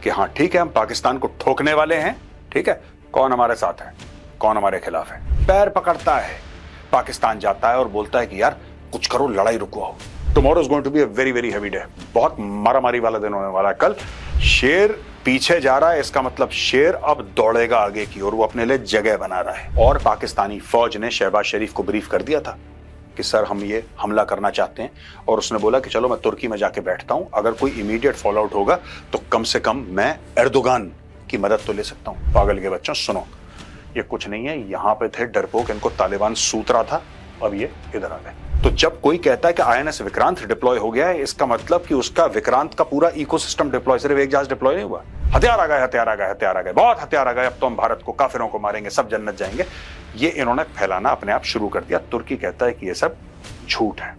कि हाँ ठीक है, हम पाकिस्तान को ठोकने वाले हैं, ठीक है, कौन हमारे साथ है, कौन हमारे खिलाफ है। पैर पकड़ता है, पाकिस्तान जाता है और बोलता है कि यार कुछ करो, लड़ाई रुकवाओ। Tomorrow is going to be a very very heavy day. बहुत मारामारी वाला दिन होने वाला है कल। शेर पीछे जा रहा है, इसका मतलब शेर अब दौड़ेगा आगे की ओर, वो अपने लिए जगह बना रहा है। और पाकिस्तानी फौज ने शहबाज शरीफ को ब्रीफ कर दिया था कि सर हम ये हमला करना चाहते हैं, और उसने बोला कि चलो मैं तुर्की में जाके बैठता हूं, अगर कोई इमीडिएट फॉल आउट होगा तो कम से कम मैं एर्दोगान की मदद तो ले सकता हूं। पागल के बच्चों सुनो, ये कुछ नहीं है, यहां पे थे डरपोक, इनको तालिबान सूत रहा था, अब ये इधर आ गए। तो जब कोई कहता है कि आईएनएस विक्रांत डिप्लॉय हो गया है, इसका मतलब कि उसका विक्रांत का पूरा इकोसिस्टम डिप्लॉय, सिर्फ एक जहाज डिप्लॉय नहीं हुआ। हथियार आ गए, हथियार आ गए, हथियार आ गए, बहुत हथियार आ गए, अब तो हम भारत को, काफिरों को मारेंगे, सब जन्नत जाएंगे। ये इन्होंने फैलाना अपने आप शुरू कर दिया। तुर्की कहता है कि ये सब झूठ है।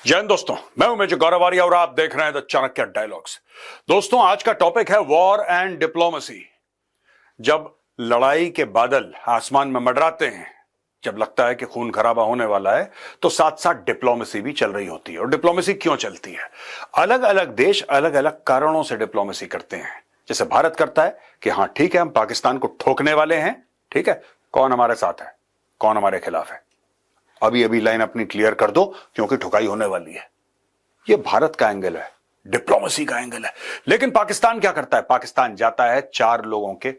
जय हिंद दोस्तों, मैं हूं मेजर गौरव आर्या और आप देख रहे हैं द चाणक्य डायलॉग्स। दोस्तों, आज का टॉपिक है वॉर एंड डिप्लोमेसी। जब लड़ाई के बादल आसमान में मंडराते हैं, जब लगता है कि खून खराबा होने वाला है, तो साथ साथ डिप्लोमेसी भी चल रही होती है। और डिप्लोमेसी क्यों चलती है? अलग अलग देश अलग अलग कारणों से डिप्लोमेसी करते हैं। जैसे भारत करता है कि हां ठीक है, हम पाकिस्तान को ठोकने वाले हैं, ठीक है, कौन हमारे साथ है, कौन हमारे खिलाफ है। अभी अभी लाइन अपनी क्लियर कर दो, क्योंकि ठुकाई होने वाली है। यह भारत का एंगल है, डिप्लोमेसी का एंगल है। लेकिन पाकिस्तान क्या करता है? पाकिस्तान जाता है, चार लोगों के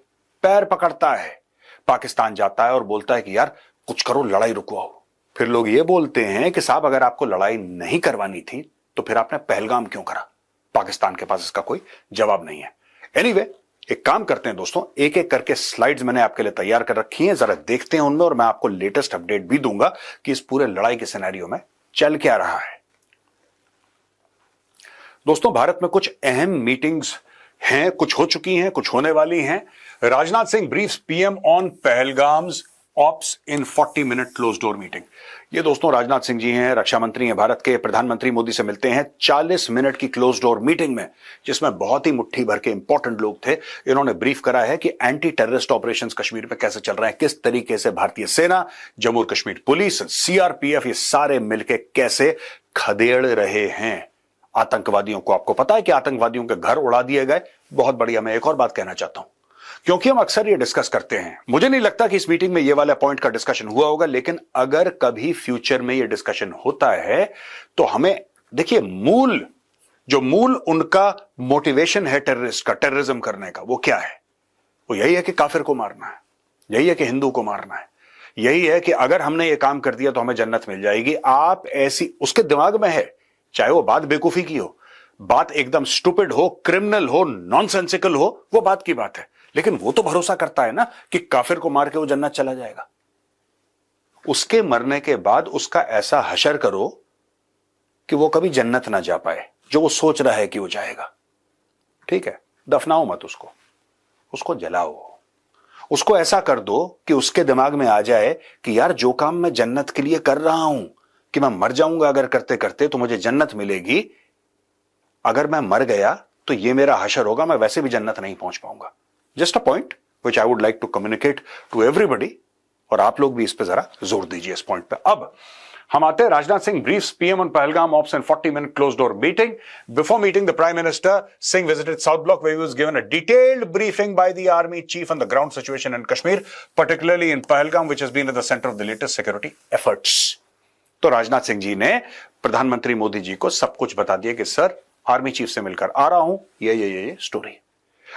पैर पकड़ता है, पाकिस्तान जाता है और बोलता है कि यार कुछ करो, लड़ाई रुकवाओ। फिर लोग ये बोलते हैं कि साहब अगर आपको लड़ाई नहीं करवानी थी तो फिर आपने पहलगाम क्यों करा? पाकिस्तान के पास इसका कोई जवाब नहीं है। एनीवे, एक काम करते हैं दोस्तों, एक एक करके स्लाइड्स मैंने आपके लिए तैयार कर रखी हैं, जरा देखते हैं उनमें, और मैं आपको लेटेस्ट अपडेट भी दूंगा कि इस पूरे लड़ाई के सिनेरियो में चल क्या रहा है। दोस्तों, भारत में कुछ अहम मीटिंग्स हैं, कुछ हो चुकी हैं, कुछ होने वाली हैं। Rajnath Singh briefs PM on Pahalgam's ops in 40 minute close door meeting. ये दोस्तों राजनाथ सिंह जी हैं, रक्षा मंत्री हैं भारत के, प्रधानमंत्री मोदी से मिलते हैं 40 मिनट की क्लोज डोर मीटिंग में, जिसमें बहुत ही मुट्ठी भर के इंपॉर्टेंट लोग थे। इन्होंने ब्रीफ करा है कि एंटी टेररिस्ट ऑपरेशंस कश्मीर में कैसे चल रहे हैं, किस तरीके से भारतीय सेना, जम्मू और कश्मीर पुलिस, सीआरपीएफ, ये सारे मिलकर कैसे खदेड़ रहे हैं आतंकवादियों को। आपको पता है कि आतंकवादियों के घर उड़ा दिए गए। बहुत बढ़िया। मैं एक और बात कहना चाहता हूं, क्योंकि हम अक्सर ये डिस्कस करते हैं, मुझे नहीं लगता कि इस मीटिंग में ये वाला पॉइंट का डिस्कशन हुआ होगा, लेकिन अगर कभी फ्यूचर में ये डिस्कशन होता है तो हमें देखिए, मूल उनका मोटिवेशन है टेररिस्ट का, टेररिज्म करने का, वो क्या है? वो यही है कि काफिर को मारना है, यही है कि हिंदू को मारना है, यही है कि अगर हमने ये काम कर दिया तो हमें जन्नत मिल जाएगी। आप ऐसी उसके दिमाग में है, चाहे वो बात बेवकूफी की हो, बात एकदम स्टूपिड हो, क्रिमिनल हो, नॉनसेंसिकल हो, वो बात की बात है, लेकिन वो तो भरोसा करता है ना कि काफिर को मार के वो जन्नत चला जाएगा। उसके मरने के बाद उसका ऐसा हशर करो कि वो कभी जन्नत ना जा पाए, जो वो सोच रहा है कि वो जाएगा। ठीक है, दफनाओ मत उसको, उसको जलाओ, उसको ऐसा कर दो कि उसके दिमाग में आ जाए कि यार जो काम मैं जन्नत के लिए कर रहा हूं, कि मैं मर जाऊंगा अगर करते करते तो मुझे जन्नत मिलेगी, अगर मैं मर गया तो ये मेरा हशर होगा, मैं वैसे भी जन्नत नहीं पहुंच पाऊंगा। Just a point which I would like to communicate to everybody, और आप लोग भी इस पे जरा जोर दीजिए इस पॉइंट पे। अब हम आते हैं, Rajnath Singh briefs PM on Pahalgam ops in 40 minute close door meeting. Before meeting the prime minister, Singh visited South Block where he was given a detailed briefing by the army chief on the ground situation in Kashmir, particularly in Pahalgam, which has been at the center of the latest security efforts. तो राजनाथ सिंह जी ने प्रधानमंत्री मोदी जी को सब कुछ बता दिया कि sir army chief से मिलकर आ रहा हूं, ये स्टोरी।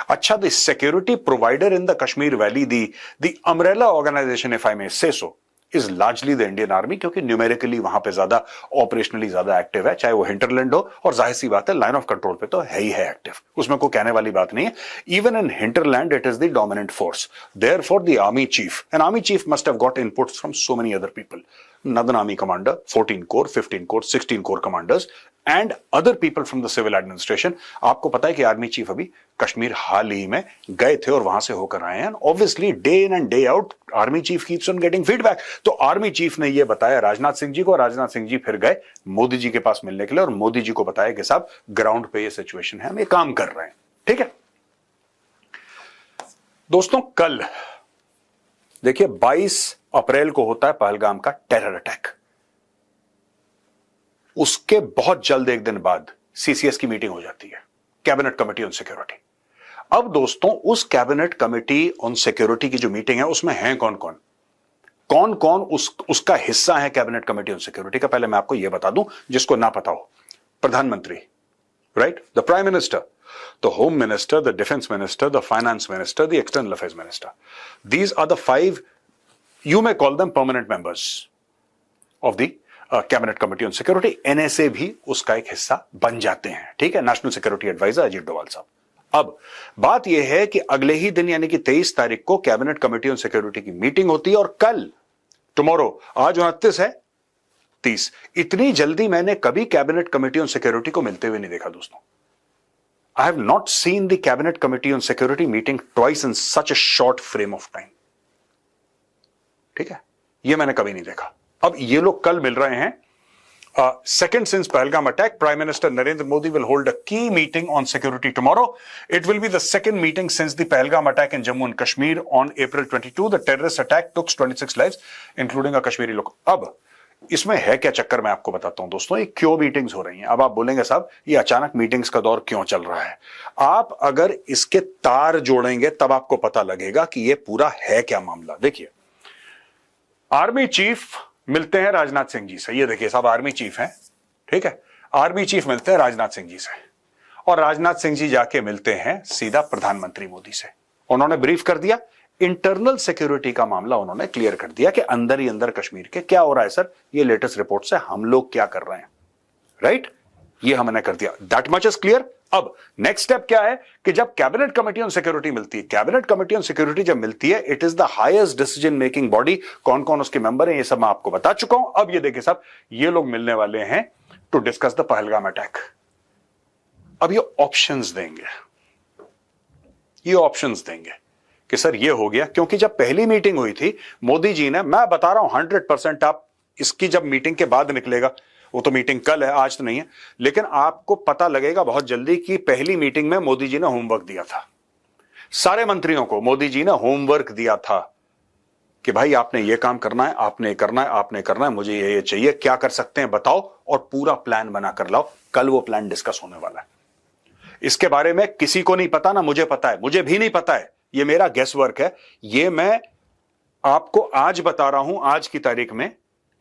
अच्छा, the security provider in the Kashmir valley, the umbrella organisation if I may say so, is largely the Indian army, क्योंकि न्यूमेरिकली वहां पे ज्यादा, ऑपरेशनली ज्यादा एक्टिव है, चाहे वो हिंटरलैंड हो, और जाहिर सी बात है लाइन ऑफ कंट्रोल पे तो है ही है एक्टिव, उसमें कोई कहने वाली बात नहीं है। Even in hinterland it is the dominant force, therefore the army chief, an army chief must have got inputs from so many other people, Northern Army commander, 14 corps, 15 corps, 16 corps commanders, and other people from the civil administration. आपको पता है कि army chief अभी कश्मीर हाल ही में गए थे और वहां से होकर आए हैं। Obviously day in and day out army chief keeps on getting feedback. तो आर्मी चीफ ने यह बताया राजनाथ सिंह जी को, राजनाथ सिंह जी फिर गए मोदी जी के पास मिलने के लिए और मोदी जी को बताया कि साहब ग्राउंड पे ये सिचुएशन है, हम ये काम कर रहे हैं। ठीक है दोस्तों, कल देखिए 22 अप्रैल को होता है पहलगाम का टेरर अटैक। उसके बहुत जल्द एक दिन बाद सीसीएस की मीटिंग हो जाती है, कैबिनेट कमेटी ऑन सिक्योरिटी। अब दोस्तों उस कैबिनेट कमेटी ऑन सिक्योरिटी की जो मीटिंग है उसमें हैं कौन कौन, कौन कौन उसका हिस्सा है कैबिनेट कमेटी ऑन सिक्योरिटी का। पहले मैं आपको यह बता दूं जिसको ना पता हो, प्रधानमंत्री, right, the prime minister, the home minister, the defense minister, the finance minister, the external affairs minister. These are the 5, you may call them permanent members of the cabinet committee on security. NSA भी उसका एक हिस्सा बन जाते हैं। ठीक है, national security adviser Ajit Doval साहब। अब बात यह है कि अगले ही दिन यानी कि 23 तारीख को कैबिनेट कमेटी ऑन सिक्योरिटी की मीटिंग होती है और कल, टुमारो, आज 29 है, 30, इतनी जल्दी मैंने कभी कैबिनेट कमेटी ऑन सिक्योरिटी को मिलते हुए नहीं देखा दोस्तों। I have not seen the cabinet committee on security meeting twice in such a short frame of time. ठीक है, ये मैंने कभी नहीं देखा। अब ये लोग कल मिल रहे हैं। Second since Pahalgam attack, Prime Minister Narendra Modi will hold a key meeting on security tomorrow. It will be the second meeting since the Pahalgam attack in Jammu and Kashmir on April 22. The terrorist attack took 26 lives, including a Kashmiri local. अब इसमें है क्या चक्कर, मैं आपको बताता हूं दोस्तों। ये क्यों मीटिंग्स हो रही हैं। अब आप बोलेंगे साहब ये अचानक मीटिंग्स का दौर क्यों चल रहा है। आप अगर इसके तार जोड़ेंगे तब आपको पता लगेगा कि ये पूरा है क्या मामला। देखिए, आर्मी चीफ मिलते हैं राजनाथ सिंह जी से। ये देखिए साहब आर्मी चीफ हैं, ठीक है, आर्मी चीफ मिलते हैं राजनाथ सिंह जी से और राजनाथ सिंह जी जाके मिलते हैं सीधा प्रधानमंत्री मोदी से। उन्होंने ब्रीफ कर दिया, इंटरनल सिक्योरिटी का मामला उन्होंने क्लियर कर दिया कि अंदर ही अंदर कश्मीर के क्या हो रहा है सर, ये लेटेस्ट रिपोर्ट से हम लोग क्या कर रहे हैं, राइट, ये हमने कर दिया। That much is clear. अब नेक्स्ट स्टेप क्या है कि जब कैबिनेट कमेटी ऑन सिक्योरिटी मिलती है, कैबिनेट कमेटी ऑन सिक्योरिटी जब मिलती है, it is the highest decision making body. कौन कौन उसके मेंबर हैं ये सब मैं आपको बता चुका हूं। अब ये देखिए साहब, ये लोग मिलने वाले हैं to discuss the Pahalgam attack. अब ये ऑप्शंस देंगे, ये ऑप्शंस देंगे कि सर ये हो गया, क्योंकि जब पहली मीटिंग हुई थी मोदी जी ने, मैं बता रहा हूं 100%, आप इसकी जब मीटिंग के बाद निकलेगा, वो तो मीटिंग कल है आज तो नहीं है, लेकिन आपको पता लगेगा बहुत जल्दी कि पहली मीटिंग में मोदी जी ने होमवर्क दिया था। सारे मंत्रियों को मोदी जी ने होमवर्क दिया था कि भाई आपने ये काम करना है, आपने करना है, आपने करना है, मुझे ये चाहिए, क्या कर सकते हैं बताओ और पूरा प्लान बना कर लाओ। कल वो प्लान डिस्कस होने वाला है। इसके बारे में किसी को नहीं पता, ना मुझे पता है, मुझे भी नहीं पता है, ये मेरा गेस वर्क है। ये मैं आपको आज बता रहा हूं, आज की तारीख में,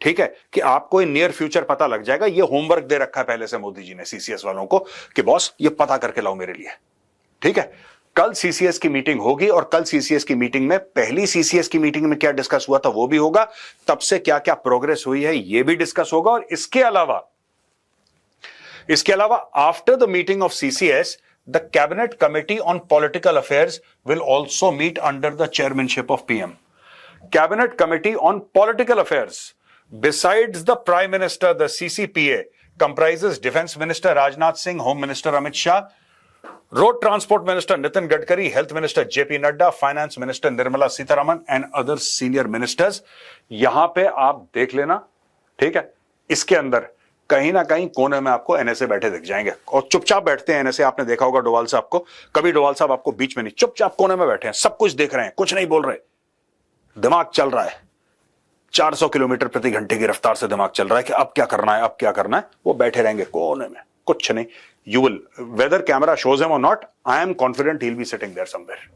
ठीक है, कि आपको इन नियर फ्यूचर पता लग जाएगा। ये होमवर्क दे रखा है पहले से मोदी जी ने सीसीएस वालों को कि बॉस ये पता करके लाओ मेरे लिए, ठीक है। कल सीसीएस की मीटिंग होगी और कल सीसीएस की मीटिंग में, पहली सीसीएस की मीटिंग में क्या डिस्कस हुआ था वो भी होगा, तब से क्या क्या प्रोग्रेस हुई है ये भी डिस्कस होगा। और इसके अलावा after the meeting of CCS, the cabinet committee on political affairs will also meet under the chairmanship of PM. Cabinet committee on political affairs, besides the prime minister, the CCPA comprises defense minister Rajnath Singh, home minister Amit Shah, road transport minister Nitin Gadkari, health minister JP Nadda, finance minister Nirmala Sitharaman and other senior ministers. यहां पे आप देख लेना, ठीक है। इसके अंदर कहीं ना कहीं कोने में आपको एनएसए बैठे दिख जाएंगे और चुपचाप बैठते हैं एनएसए। आपने देखा होगा डोभाल साहब को, कभी डोभाल साहब आपको बीच में नहीं, चुपचाप कोने में बैठे हैं, सब कुछ देख रहे हैं, कुछ नहीं बोल रहे, दिमाग चल रहा है 400 किलोमीटर प्रति घंटे की रफ्तार से दिमाग चल रहा है कि अब क्या करना है, अब क्या करना है। वो बैठे रहेंगे कोने में, कुछ नहीं। You will, whether camera shows him or not, I am confident he will be sitting there somewhere,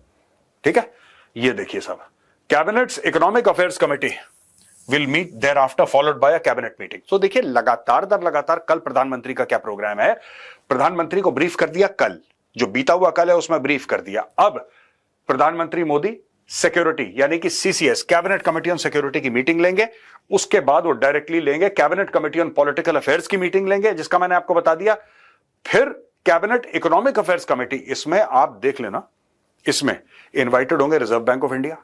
ठीक है। ये देखिए साहब, cabinet's economic affairs committee will meet thereafter followed by a cabinet meeting. तो देखिए लगातार दर लगातार कल प्रधानमंत्री का क्या प्रोग्राम है। प्रधानमंत्री को ब्रीफ कर दिया कल, जो बीता हुआ कल है उसमें ब्रीफ कर दिया। अब प्रधानमंत्री मोदी सिक्योरिटी यानी कि CCS, cabinet committee on security की मीटिंग लेंगे। उसके बाद वो डायरेक्टली लेंगे cabinet committee on political affairs की मीटिंग लेंगे, जिसका मैंने आपको बता दिया। फिर कैबिनेट इकोनॉमिक अफेयर्स कमेटी, इसमें आप देख लेना, इसमें इन्वाइटेड होंगे reserve bank of India,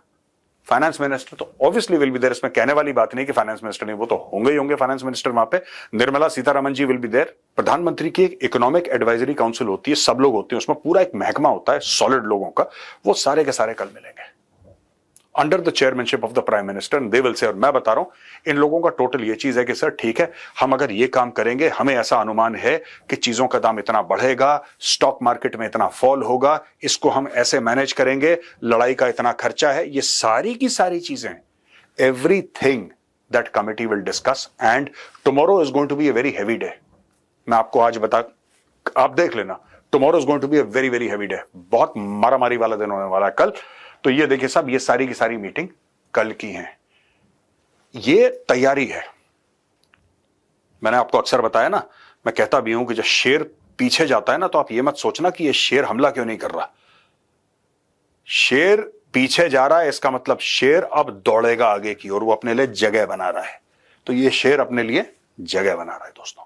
finance minister तो ऑब्वियसली विल बी देयर, इसमें कहने वाली बात नहीं कि फाइनेंस मिनिस्टर नहीं, वो तो होंगे ही होंगे फाइनेंस मिनिस्टर वहां पे। Nirmala Sitharaman ji will be there. प्रधानमंत्री की एक इकोनॉमिक एडवाइजरी काउंसिल होती है, सब लोग होते हैं उसमें, पूरा एक महकमा होता है सॉलिड लोगों का, वो सारे के सारे कल मिलेंगे under the chairmanship of the prime minister, they will say. और मैं बता रहा हूं इन लोगों का टोटल ये चीज है कि सर ठीक है, हम अगर ये काम करेंगे, हमें ऐसा अनुमान है कि चीजों का दाम इतना बढ़ेगा, स्टॉक मार्केट में इतना फॉल होगा, इसको हम ऐसे मैनेज करेंगे, लड़ाई का इतना खर्चा है, ये सारी की सारी चीजें, everything that committee will discuss. And tomorrow is going to be a very heavy day. मैं आपको आज आप देख लेना, tomorrow is going to be a very very heavy day. बहुत मारामारी वाला दिन होने वाला है कल। तो ये देखिए साहब, ये सारी की सारी मीटिंग कल की है, ये तैयारी है। मैंने आपको अक्सर बताया ना, मैं कहता भी हूं कि जब शेर पीछे जाता है ना, तो आप ये मत सोचना कि ये शेर हमला क्यों नहीं कर रहा। शेर पीछे जा रहा है, इसका मतलब शेर अब दौड़ेगा आगे की ओर, वो अपने लिए जगह बना रहा है। तो ये शेर अपने लिए जगह बना रहा है दोस्तों।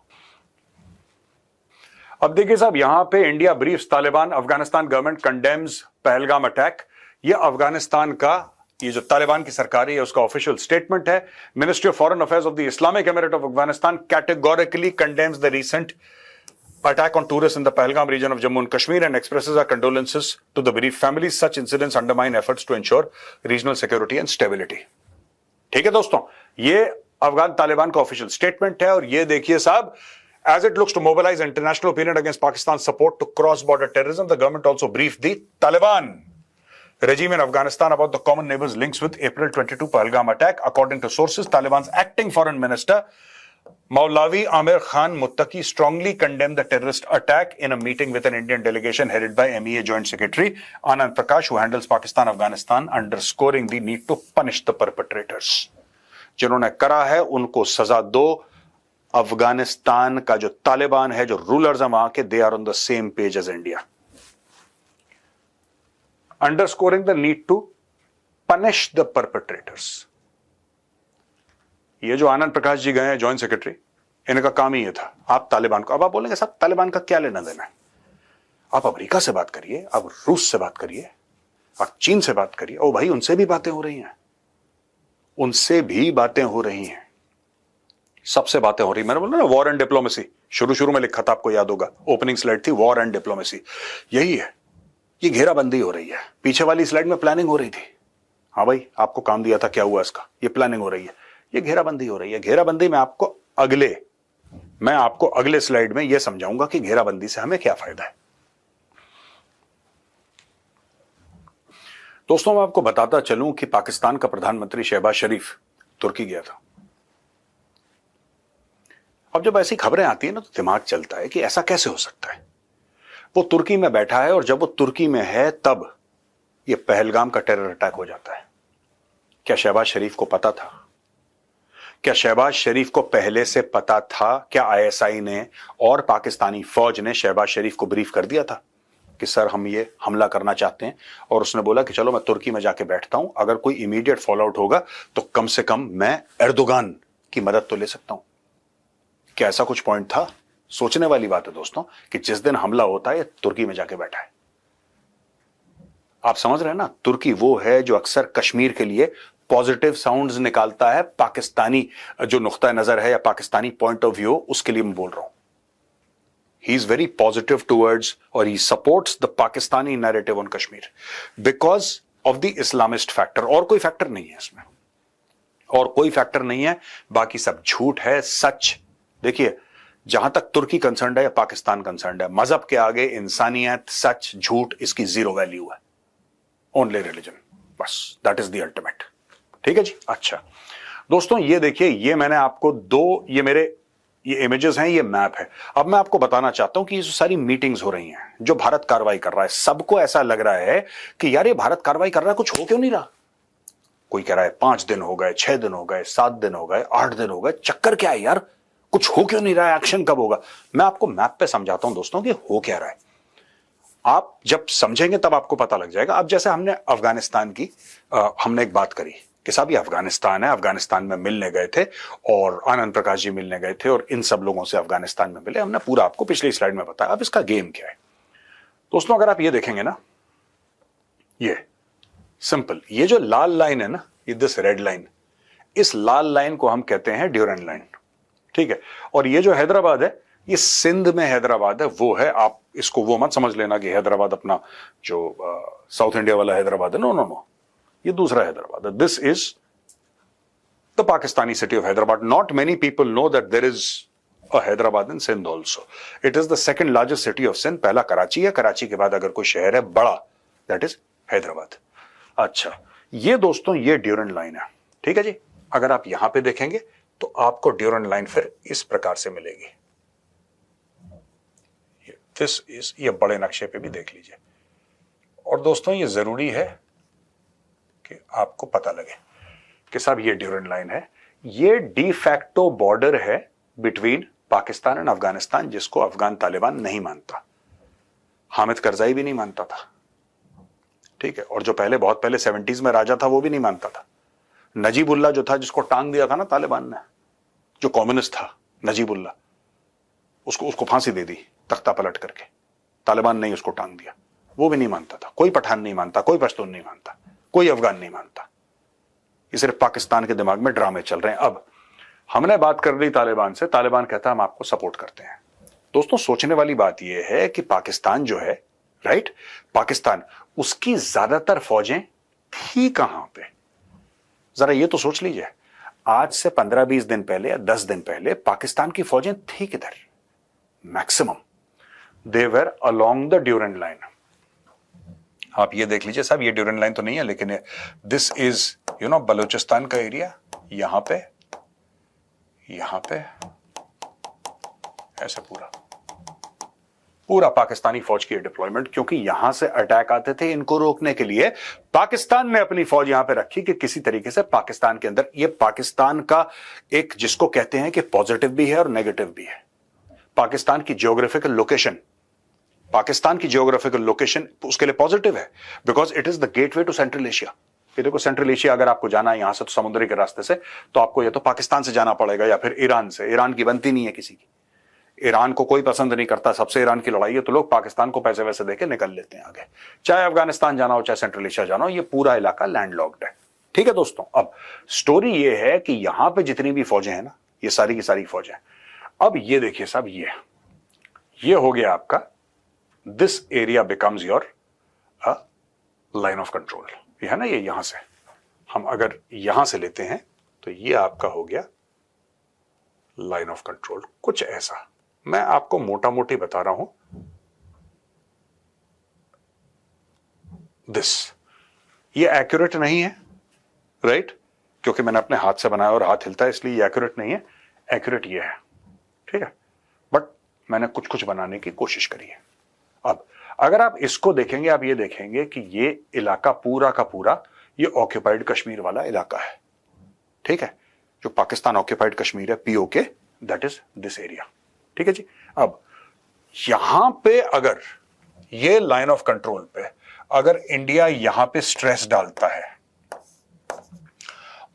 अब देखिए साहब, यहां पे India briefs Taliban, Afghanistan government condemns Pahalgam attack. ये अफगानिस्तान का, ये जो तालिबान की सरकार है, उसका ऑफिशियल स्टेटमेंट है। Ministry of foreign affairs of the Islamic emirate of Afghanistan categorically condemns the recent attack on tourists in the Pahalgam region of Jammu and Kashmir and expresses our condolences to the bereaved families. Such incidents undermine efforts to ensure regional security and stability. ठीक है दोस्तों, ये अफगान तालिबान का official statement है। और ये देखिए साहब, as it looks to mobilize international opinion against Pakistan's support to cross-border terrorism, the government also briefed the Taliban regime in Afghanistan about the common neighbors' links with April 22 Pahalgam attack. According to sources, Taliban's acting foreign minister Maulavi Amir Khan Muttaqi strongly condemned the terrorist attack in a meeting with an Indian delegation headed by MEA Joint Secretary Anand Prakash, who handles Pakistan-Afghanistan, underscoring the need to punish the perpetrators. जिन्होंने करा है उनको सजा दो। अफगानिस्तान का जो तालिबान है, जो रूलर्स हैं वहां के, they are on the same page as India, underscoring the need to punish the perpetrators. ये जो आनंद प्रकाश जी गए हैं जॉइंट सेक्रेटरी, इनका काम ही ये था, आप तालिबान को, अब आप बोलेंगे साहब तालिबान का क्या लेना देना है, आप अमेरिका से बात करिए, आप रूस से बात करिए, आप चीन से बात करिए। ओ भाई, उनसे भी बातें हो रही हैं, उनसे भी बातें हो रही हैं, सबसे बातें हो रही। मैंने बोला ना वॉर एंड डिप्लोमेसी, शुरू में लिखा था, आपको याद होगा, ओपनिंग स्लाइड थी वॉर एंड डिप्लोमेसी, यही है। ये घेराबंदी हो रही है, पीछे वाली स्लाइड में प्लानिंग हो रही थी। हाँ भाई, आपको काम दिया था, क्या हुआ इसका, ये प्लानिंग हो रही है, ये घेराबंदी हो रही है। घेराबंदी में आपको अगले स्लाइड में यह समझाऊंगा कि घेराबंदी से हमें क्या फायदा है। दोस्तों, मैं आपको बताता चलूं कि पाकिस्तान का प्रधानमंत्री शहबाज शरीफ तुर्की गया था। अब जब ऐसी खबरें आती है ना, तो दिमाग चलता है कि ऐसा कैसे हो सकता है। वो तुर्की में बैठा है, और जब वो तुर्की में है तब ये पहलगाम का टेरर अटैक हो जाता है। क्या शहबाज शरीफ को पता था? क्या शहबाज शरीफ को पहले से पता था? क्या आईएसआई ने और पाकिस्तानी फौज ने शहबाज शरीफ को ब्रीफ कर दिया था कि सर हम ये हमला करना चाहते हैं, और उसने बोला कि चलो मैं तुर्की में जाके बैठता हूं, अगर कोई इमीडिएट फॉल आउट होगा तो कम से कम मैं एर्दोगान की मदद तो ले सकता हूं। क्या ऐसा कुछ पॉइंट था? सोचने वाली बात है दोस्तों कि जिस दिन हमला होता है तुर्की में जाके बैठा है। आप समझ रहे हैं ना, तुर्की वो है जो अक्सर कश्मीर के लिए पॉजिटिव साउंड्स निकालता है, पाकिस्तानी जो नुक्ता नजर है या पाकिस्तानी पॉइंट ऑफ व्यू, उसके लिए मैं बोल रहा हूं। He is very positive towards, और he supports the Pakistani narrative on Kashmir because of the Islamist factor. और कोई फैक्टर नहीं है इसमें, और कोई फैक्टर नहीं है, बाकी सब झूठ है। सच देखिए, जहां तक तुर्की कंसर्न है या पाकिस्तान कंसर्न है, मजहब के आगे इंसानियत, सच, झूठ, इसकी जीरो वैल्यू है। ओनली रिलीजन, बस, दैट इज द अल्टीमेट। ठीक है जी। अच्छा दोस्तों, ये देखिए, ये मैंने आपको ये इमेजेस हैं, ये मैप है। अब मैं आपको बताना चाहता हूं कि ये जो सारी मीटिंग्स हो रही हैं, जो भारत कार्रवाई कर रहा है, सबको ऐसा लग रहा है कि यार ये भारत कार्रवाई कर रहा है, कुछ हो क्यों नहीं रहा। कोई कह रहा है 5 दिन हो गए, 6 दिन हो गए, 7 दिन हो गए, 8 दिन हो गए, चक्कर क्या है यार, कुछ हो क्यों नहीं रहा है, एक्शन कब होगा। मैं आपको मैप पे समझाता हूं दोस्तों कि हो क्या रहा है। आप जब समझेंगे तब आपको पता लग जाएगा। अब जैसे हमने अफगानिस्तान की हमने एक बात करी कि साहब ये अफगानिस्तान है, अफगानिस्तान में मिलने गए थे और आनंद प्रकाश जी मिलने गए थे और इन सब लोगों से अफगानिस्तान में मिले, हमने पूरा आपको पिछली स्लाइड में बताया। अब इसका गेम क्या है दोस्तों, अगर आप ये देखेंगे ना, सिंपल। ये जो लाल लाइन है ना, ये दिस रेड लाइन, इस लाल लाइन को हम कहते हैं ड्यूरेंट लाइन, ठीक है। और ये जो हैदराबाद है, ये सिंध में हैदराबाद है, वो है, आप इसको वो मत समझ लेना कि हैदराबाद अपना जो साउथ इंडिया वाला हैदराबाद है, नो नो नो, ये दूसरा हैदराबाद है। This is the Pakistani city of Hyderabad. Not many people know that there is a Hyderabad in Sindh also. It is the second largest city of Sindh. पहला कराची है, कराची के बाद अगर कोई शहर है बड़ा, दैट इज हैदराबाद। अच्छा, ये दोस्तों ये ड्यूरेंट लाइन है, ठीक है जी। अगर आप यहां पे देखेंगे तो आपको ड्यूरेंट लाइन फिर इस प्रकार से मिलेगी। दिस इज, ये बड़े नक्शे पे भी देख लीजिए। और दोस्तों ये जरूरी है कि आपको पता लगे कि साहब ये ड्यूरेंट लाइन है, ये डी फैक्टो बॉर्डर है बिटवीन पाकिस्तान एंड अफगानिस्तान, जिसको अफगान तालिबान नहीं मानता। हामिद करजाई भी नहीं मानता था, ठीक है। और जो पहले, बहुत पहले 70s में राजा था, वो भी नहीं मानता था। नजीबुल्ला जो था, जिसको टांग दिया था ना तालिबान ने, जो कम्युनिस्ट था नजीबुल्ला, उसको फांसी दे दी तख्ता पलट करके, तालिबान ने उसको टांग दिया, वो भी नहीं मानता था। कोई पठान नहीं मानता, कोई पश्तून नहीं मानता, कोई अफगान नहीं मानता। ये सिर्फ पाकिस्तान के दिमाग में ड्रामे चल रहे हैं। अब हमने बात कर ली तालिबान से, तालिबान कहता है हम आपको सपोर्ट करते हैं। दोस्तों सोचने वाली बात यह है कि पाकिस्तान जो है, राइट, पाकिस्तान, उसकी ज्यादातर फौजें थी कहां पे? जरा ये तो सोच लीजिए, आज से 15-20 दिन पहले या 10 दिन पहले पाकिस्तान की फौजें थी किधर? Maximum they were along the Durand line. आप ये देख लीजिए साहब, ये ड्यूरेंट लाइन तो नहीं है, लेकिन this is you know Balochistan का एरिया, यहां पे ऐसे पूरा पाकिस्तानी फौज की डिप्लॉयमेंट, क्योंकि यहां से अटैक आते थे, इनको रोकने के लिए पाकिस्तान ने अपनी फौज यहां पे रखी कि किसी तरीके से पाकिस्तान के अंदर, ये पाकिस्तान का एक, जिसको कहते हैं कि पॉजिटिव भी है और नेगेटिव भी है। पाकिस्तान की जियोग्राफिकल लोकेशन उसके लिए पॉजिटिव है, because it is the gateway to central Asia. ये देखो, सेंट्रल एशिया अगर आपको जाना है यहां से तो समुद्री के रास्ते से, तो आपको या तो पाकिस्तान से जाना पड़ेगा या फिर ईरान से। ईरान की बनती नहीं है किसी की, ईरान को कोई पसंद नहीं करता, सबसे ईरान की लड़ाई है, तो लोग पाकिस्तान को पैसे वैसे देके निकल लेते हैं आगे। चाहे अफगानिस्तान जाना हो, चाहे सेंट्रल एशिया जाना हो, ये पूरा इलाका लैंडलॉक्ड है, ठीक है दोस्तों। अब स्टोरी ये है कि यहां पे जितनी भी फौजें हैं ना, ये सारी की सारी फौजें। अब ये देखिए साहब, ये हो गया आपका, this area becomes your line of control. ये है ना, ये यहां से हम अगर यहां से लेते हैं तो ये आपका हो गया लाइन ऑफ कंट्रोल, कुछ ऐसा। मैं आपको मोटा मोटी बता रहा हूं। दिस, ये एक्यूरेट नहीं है, राइट, क्योंकि मैंने अपने हाथ से बनाया और हाथ हिलता है, इसलिए ये एक्यूरेट नहीं है। एक्यूरेट ये है, ठीक है, बट मैंने कुछ कुछ बनाने की कोशिश करी है। अब अगर आप इसको देखेंगे, आप ये देखेंगे कि ये इलाका पूरा का पूरा ये ऑक्यूपाइड कश्मीर वाला इलाका है, ठीक है, जो पाकिस्तान ऑक्यूपाइड कश्मीर है, PoK, that is this area, ठीक है जी। अब यहां पे अगर ये लाइन ऑफ कंट्रोल पे अगर इंडिया यहां पे स्ट्रेस डालता है,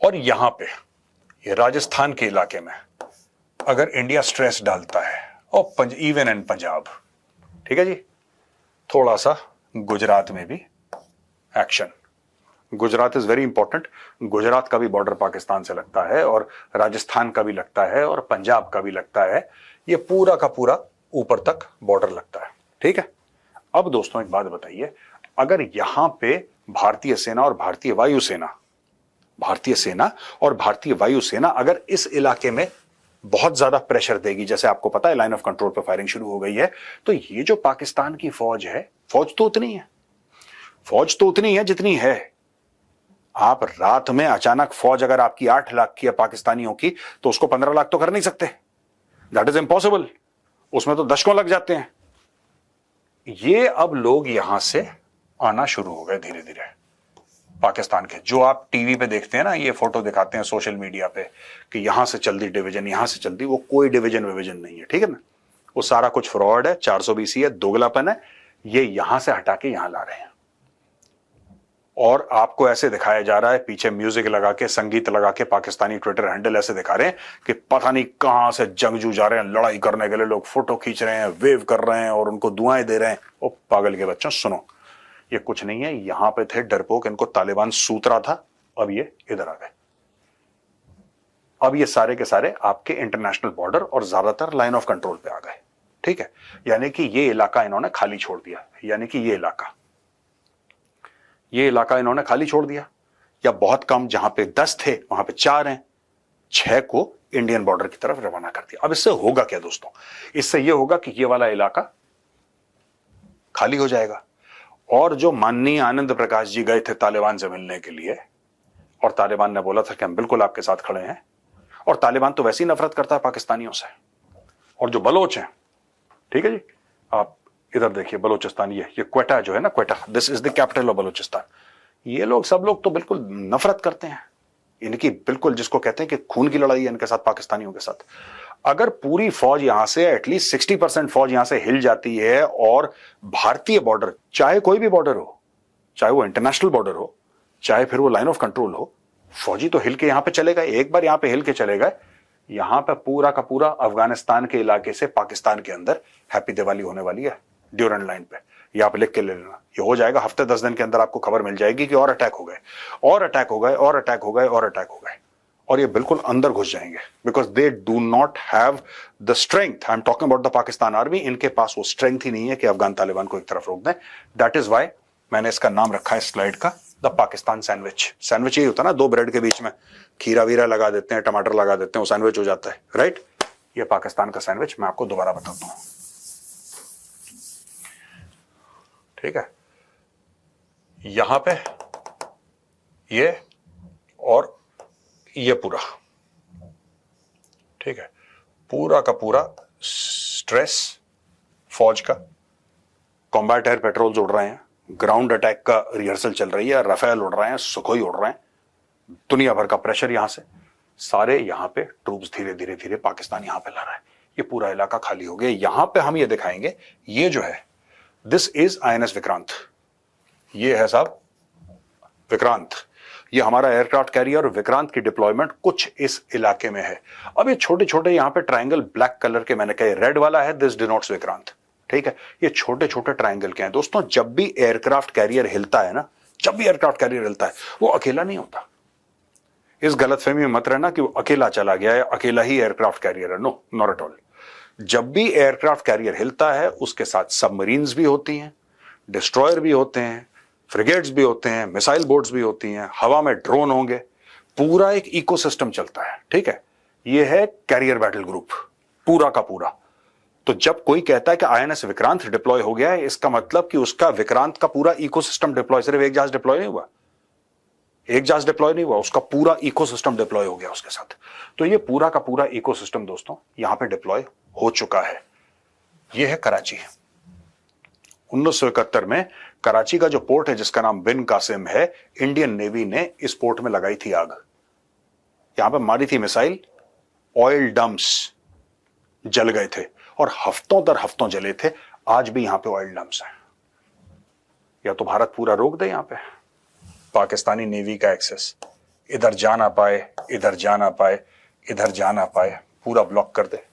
और यहां पे ये राजस्थान के इलाके में अगर इंडिया स्ट्रेस डालता है, और इवन इन पंजाब, ठीक है जी, थोड़ा सा गुजरात में भी action. Gujarat is very important. Gujarat का भी बॉर्डर पाकिस्तान से लगता है, और राजस्थान का भी लगता है, और पंजाब का भी लगता है। ये पूरा का पूरा ऊपर तक बॉर्डर लगता है, ठीक है। अब दोस्तों एक बात बताइए, अगर यहां पे भारतीय सेना और भारतीय वायुसेना अगर इस इलाके में बहुत ज्यादा प्रेशर देगी, जैसे आपको पता है लाइन ऑफ कंट्रोल पर फायरिंग शुरू हो गई है, तो ये जो पाकिस्तान की फौज है, फौज तो उतनी है जितनी है। आप रात में अचानक फौज अगर आपकी 8 लाख की है पाकिस्तानियों की, तो उसको 15 लाख तो कर नहीं सकते, दैट इज इम्पॉसिबल। उसमें तो दशकों लग जाते हैं। ये अब लोग यहां से आना शुरू हो गए धीरे धीरे, पाकिस्तान के। जो आप टीवी पे देखते हैं ना, ये फोटो दिखाते हैं सोशल मीडिया पे कि यहां से चल दी डिवीजन, यहां से चल दी, वो कोई डिवीजन नहीं है, ठीक है ना। वो सारा कुछ फ्रॉड है, 420 है, दोगलापन है। ये यहां से हटा के यहां ला रहे हैं, और आपको ऐसे दिखाया जा रहा है, पीछे म्यूजिक लगा के, संगीत लगा के, पाकिस्तानी ट्विटर हैंडल ऐसे दिखा रहे हैं कि पता नहीं कहां से जंगजू जा रहे हैं लड़ाई करने के लिए। लोग फोटो खींच रहे हैं, वेव कर रहे हैं और उनको दुआएं दे रहे हैं। ओ पागल के बच्चों, सुनो, ये कुछ नहीं है, यहां पे थे डरपोक, इनको तालिबान सूत रहा था, अब ये इधर आ गए। अब ये सारे के सारे आपके इंटरनेशनल बॉर्डर और ज्यादातर लाइन ऑफ कंट्रोल पे आ गए, ठीक है। यानी कि ये इलाका इन्होंने खाली छोड़ दिया, यानी कि ये इलाका इन्होंने खाली छोड़ दिया, या बहुत कम, जहां पे 10 थे वहां पे 4 हैं, 6 को इंडियन बॉर्डर की तरफ रवाना कर दिया। अब इससे होगा क्या दोस्तों? इससे यह होगा कि ये वाला इलाका खाली हो जाएगा, और जो माननीय आनंद प्रकाश जी गए थे तालिबान से मिलने के लिए, और तालिबान ने बोला था कि हम बिल्कुल आपके साथ खड़े हैं, और तालिबान तो वैसे ही नफरत करता है पाकिस्तानियों से, और जो बलोच हैं, ठीक है जी, आप इधर देखिए बलोचिस्तान, ये क्वेटा जो है ना, Quetta, this is the capital of Balochistan, ये लोग सब लोग तो बिल्कुल नफरत करते हैं इनकी, बिल्कुल जिसको कहते हैं कि खून की लड़ाई है इनके साथ, पाकिस्तानियों के साथ। अगर पूरी फौज यहां से, एटलीस्ट 60% फौज यहां से हिल जाती है, और भारतीय बॉर्डर, चाहे कोई भी बॉर्डर हो, चाहे वो इंटरनेशनल बॉर्डर हो, चाहे फिर वो लाइन ऑफ कंट्रोल हो, फौजी तो हिल के यहां पे चले गए। एक बार यहां पे हिल के चले गए, यहां पे पूरा का पूरा अफगानिस्तान के इलाके से पाकिस्तान के अंदर हैप्पी दिवाली होने वाली है ड्यूरेंट लाइन पे। ये आप लिख के ले लेना, ये हो जाएगा हफ्ते 10 दिन के अंदर, आपको खबर मिल जाएगी कि और अटैक हो गए, और अटैक हो गए, और अटैक हो गए, और अटैक हो गए, और ये बिल्कुल अंदर घुस जाएंगे, because they do not have the strength. I am talking about the Pakistan army, इनके पास वो स्ट्रेंथ ही नहीं है कि अफगान तालिबान को एक तरफ रोक दें। दैट इज वाई मैंने इसका नाम रखा है स्लाइड का द पाकिस्तान सैंडविच। सैंडविच यही होता है ना, 2 ब्रेड के बीच में खीरा वीरा लगा देते हैं, टमाटर लगा देते हैं, वो सैंडविच हो जाता है, राइट। ये पाकिस्तान का सैंडविच, मैं आपको दोबारा बताता हूं, ठीक है। यहां पे ये और ये पूरा, ठीक है, पूरा का पूरा स्ट्रेस फौज का, कॉम्बैट एयर पेट्रोल्स उड़ रहे हैं, ग्राउंड अटैक का रिहर्सल चल रही है, राफेल उड़ रहे हैं, सुखोई उड़ रहे हैं, दुनिया भर का प्रेशर यहां से, सारे यहां पे ट्रूप्स धीरे धीरे धीरे पाकिस्तान यहां पे ला रहा है। ये पूरा इलाका खाली हो गया। यहां पे हम ये दिखाएंगे, ये जो है दिस इज INS विक्रांत, ये है साहब विक्रांत, ये हमारा एयरक्राफ्ट कैरियर विक्रांत की डिप्लॉयमेंट कुछ इस इलाके में है। अब ये छोटे छोटे यहां पे ट्रायंगल ब्लैक कलर के, मैंने कहा रेड वाला है, दिस डिनोट्स विक्रांत, ठीक है। ये छोटे छोटे ट्रायंगल के हैं दोस्तों। जब भी एयरक्राफ्ट कैरियर हिलता है ना, जब भी एयरक्राफ्ट कैरियर हिलता है, वो अकेला नहीं होता। इस गलतफहमी में मत रहना कि वो अकेला चला गया है, अकेला ही एयरक्राफ्ट कैरियर है, नो, नॉट एट ऑल। जब भी एयरक्राफ्ट कैरियर हिलता है, उसके साथ सबमरीन्स भी होती हैं, डिस्ट्रॉयर भी होते हैं, फ्रिगेट्स भी होते हैं, मिसाइल बोट्स भी होती हैं, हवा में ड्रोन होंगे, पूरा एक इकोसिस्टम चलता है, ठीक है। ये है कैरियर बैटल ग्रुप पूरा का पूरा। तो जब कोई कहता है कि INS विक्रांत डिप्लॉय हो गया है, इसका मतलब कि उसका विक्रांत का पूरा इकोसिस्टम डिप्लॉय, सिर्फ एक जहाज डिप्लॉय नहीं हुआ, एक जहाज डिप्लॉय नहीं हुआ, उसका पूरा इकोसिस्टम डिप्लॉय हो गया उसके साथ। तो ये पूरा का पूरा इकोसिस्टम दोस्तों यहां पे डिप्लॉय हो चुका है। ये है कराची। 1971 में कराची का जो पोर्ट है जिसका नाम बिन कासिम है, इंडियन नेवी ने इस पोर्ट में लगाई थी आग, यहां पे मारी थी मिसाइल, ऑयल डम्प्स जल गए थे और हफ्तों दर हफ्तों जले थे। आज भी यहां पे ऑयल डम्प्स हैं। या तो भारत पूरा रोक दे यहां पे पाकिस्तानी नेवी का एक्सेस, इधर जा ना पाए, इधर जा ना पाए, इधर जा ना पाए, पूरा ब्लॉक कर दे।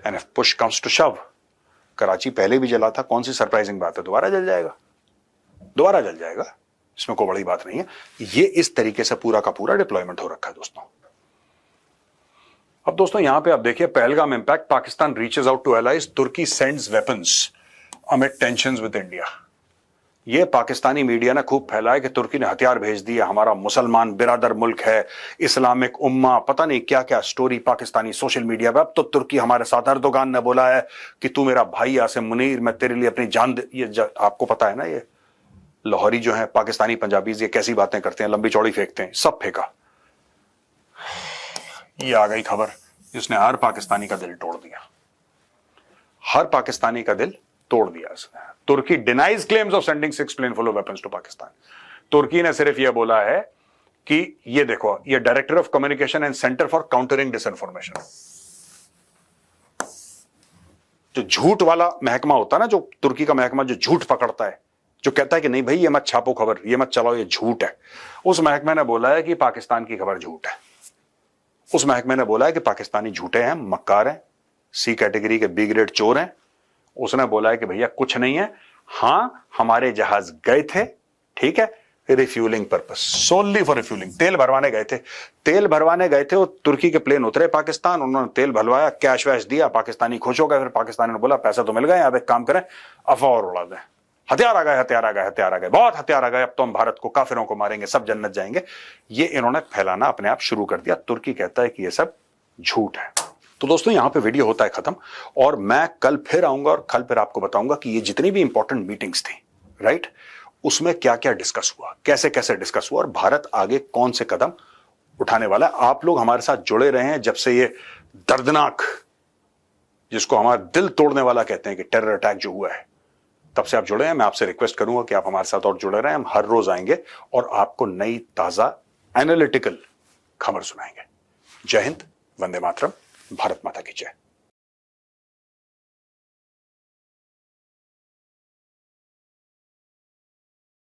And if push comes to shove, Karachi पहले भी जला था, कौन सी सरप्राइजिंग बात है, दोबारा जल जाएगा, दोबारा जल जाएगा, इसमें कोई बड़ी बात नहीं है। ये इस तरीके से पूरा का पूरा डिप्लॉयमेंट हो रखा है दोस्तों। अब दोस्तों यहां पे आप देखिए Pahalgam impact, Pakistan reaches out to allies, Turkey sends weapons amid tensions with India. ये पाकिस्तानी मीडिया ने खूब फैलाया कि तुर्की ने हथियार भेज दिए, हमारा मुसलमान बिरादर मुल्क है, इस्लामिक उम्मा, पता नहीं क्या क्या स्टोरी पाकिस्तानी सोशल मीडिया पे। अब तो तुर्की हमारे साथ, अर्दोगान ने बोला है कि तू मेरा भाई आसिम मुनीर, मैं तेरे लिए अपनी जान ये आपको पता है ना, ये लाहौरी जो है पाकिस्तानी पंजाबीज, ये कैसी बातें करते हैं, लंबी चौड़ी फेंकते हैं, सब फेंका। ये आ गई खबर जिसने हर पाकिस्तानी का दिल तोड़ दिया, हर पाकिस्तानी का दिल तोड़ दिया इसने। Turkey denies claims of sending 6 plane full of weapons to Pakistan. तुर्की ने सिर्फ यह बोला है कि ये देखो, ये director of communication and center for countering disinformation, जो झूठ वाला महकमा होता है ना, जो तुर्की का महकमा जो झूठ पकड़ता है, जो कहता है कि नहीं भाई ये मत छापो खबर, ये मत चलाओ, ये झूठ है, उस महकमे ने बोला है कि पाकिस्तान की खबर झूठ है। उस महकमे ने बोला है कि पाकिस्तानी झूठे हैं, मक्कार हैं, C कैटेगरी के B ग्रेड चोर हैं। उसने बोला है कि भैया कुछ नहीं है, हां, हमारे जहाज गए थे, ठीक है, रिफ्यूलिंग पर्पस, सोनली फॉर रिफ्यूलिंग, तेल भरवाने गए थे। तेल भरवाने गए थे, वो तुर्की के प्लेन उतरे पाकिस्तान, उन्होंने तेल भरवाया, कैश वैश दिया, पाकिस्तानी खुश हो गए। फिर पाकिस्तानी ने बोला पैसा तो मिल गए, अब एक काम करें, अफवाह और उड़ा दें, हथियार आ गए, हथियार आ गए, हथियार आ गए, बहुत हथियार आ गए, अब तो हम भारत को, काफिरों को मारेंगे, सब जन्नत जाएंगे। ये इन्होंने फैलाना अपने आप शुरू कर दिया। तुर्की कहता है कि ये सब झूठ है। तो दोस्तों यहां पे वीडियो होता है खत्म, और मैं कल फिर आऊंगा और कल फिर आपको बताऊंगा कि ये जितनी भी इंपॉर्टेंट मीटिंग्स थी, राइट, उसमें क्या क्या डिस्कस हुआ, कैसे कैसे डिस्कस हुआ, और भारत आगे कौन से कदम उठाने वाला है। आप लोग हमारे साथ जुड़े रहे हैं जब से ये दर्दनाक, जिसको हमारा दिल तोड़ने वाला कहते हैं कि टेरर अटैक जो हुआ है, तब से आप जुड़े हैं। मैं आपसे रिक्वेस्ट करूंगा कि आप हमारे साथ और जुड़े रहें। हम हर रोज आएंगे और आपको नई ताजा एनालिटिकल खबर सुनाएंगे। जय हिंद, वंदे मातरम, भारत माता की जय।